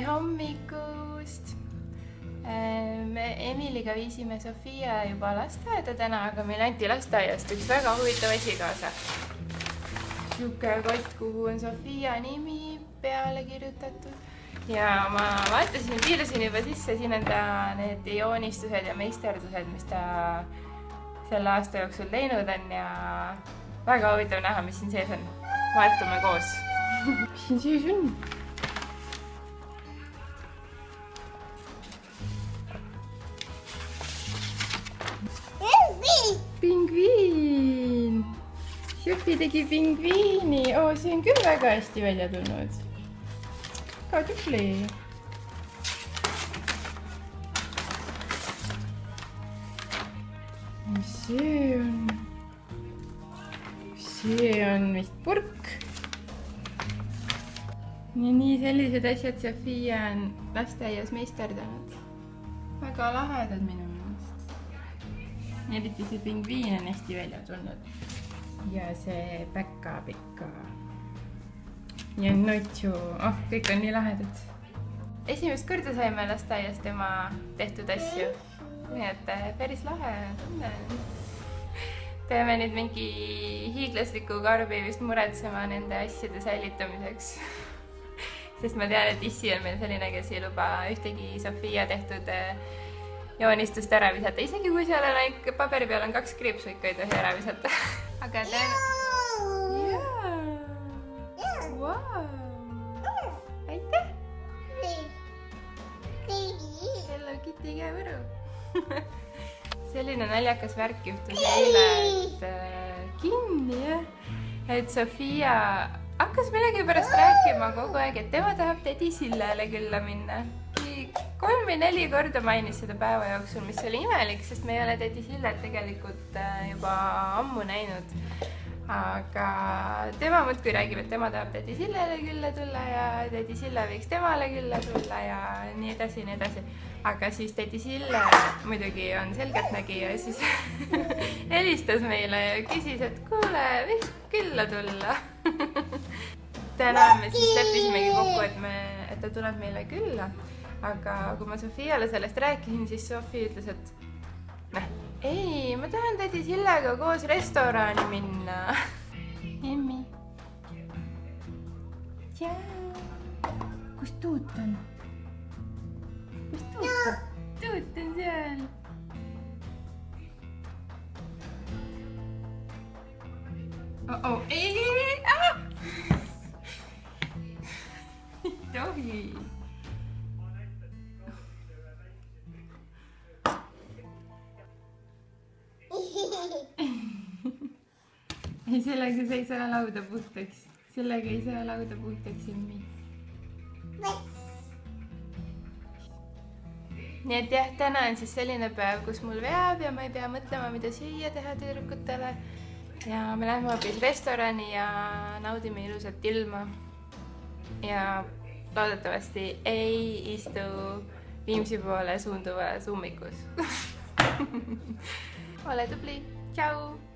tere hommikust! Me Emiliga viisime Sofia juba lasteaeda täna, aga meil anti lasteaiast üks väga huvitav asi kaasa. Siuke kott, kuhu on Sofia nimi peale kirjutatud. Ja ma vaatasin, piilusin juba sisse, siin on ta need joonistused ja meisterdused, mis ta selle aasta jooksul teinud on ja väga huvitav näha, mis siin sees on. Vaatame koos. Mis siin sees on? Pingviin! Sofi tegi pingviini. Oo, see on küll väga hästi välja tulnud. Ka tubli. Mis see on? See on vist purk. Ja nii sellised asjad Sofia on lasteaias meisterdanud. Väga lahedad minu meelest. Eriti see pingviin on hästi välja tulnud. Ja see päkapikka. Ja notšu. Oh, kõik on nii lahedad. Esimest korda saime lasteaias tema tehtud asju. Nii et päris lahe tunne. Peame nüüd mingi hiiglasliku karbi vist muretsema nende asjade säilitamiseks. Sest ma tean, et issi on meil selline, kes ei luba ühtegi Sofia tehtud joonistust ära visata. Isegi kui seal on ainult paberi peal on 2 kriipsu, ikka ei tohi ära visata. Aga teeme... Jaa! Vau! Aitäh! Hello Kitty käevõru! Selline naljakas värk juhtus eile, et kinni, jah. Et Sofia hakkas millegi pärast rääkima kogu aeg, et tema tahab tädi Sillele külla minna. 3 või 4 korda mainis seda päeva jooksul, mis oli imelik, sest me ei ole tädi Sillet tegelikult juba ammu näinud. Aga tema muudkui räägib, et tema tahab tädi Sillele külla tulla ja tädi Sille võiks temale külla tulla ja nii edasi, nii edasi. Aga siis tädi Sille muidugi on selgeltnägija ja siis helistas meile ja küsis, et kuule, võiks külla tulla. Täna me siis leppisimegi kokku, et ta tuleb meile külla. Aga kui ma Sofiale sellest rääkisin, siis Sofi ütles, et ei, ma tahan tädi Sillega koos restorani minna. Emmi. Tšau. Kus tuut on? Kus tuut on? Tuut on seal. Oh, ei. Ei tohi. Ei, sellega sa ei saa lauda puhtaks. Sellega ei saa lauda puhtaks, Emmi. Nii et jah, täna on siis selline päev, kus mul veab ja ma ei pea mõtlema, mida süüa teha tüdrukutele. Ja me lähme hoopis restorani ja naudime ilusat ilma. Ja loodetavasti ei istu Viimsi poole suunduvas ummikus. Ole tubli! Tšau!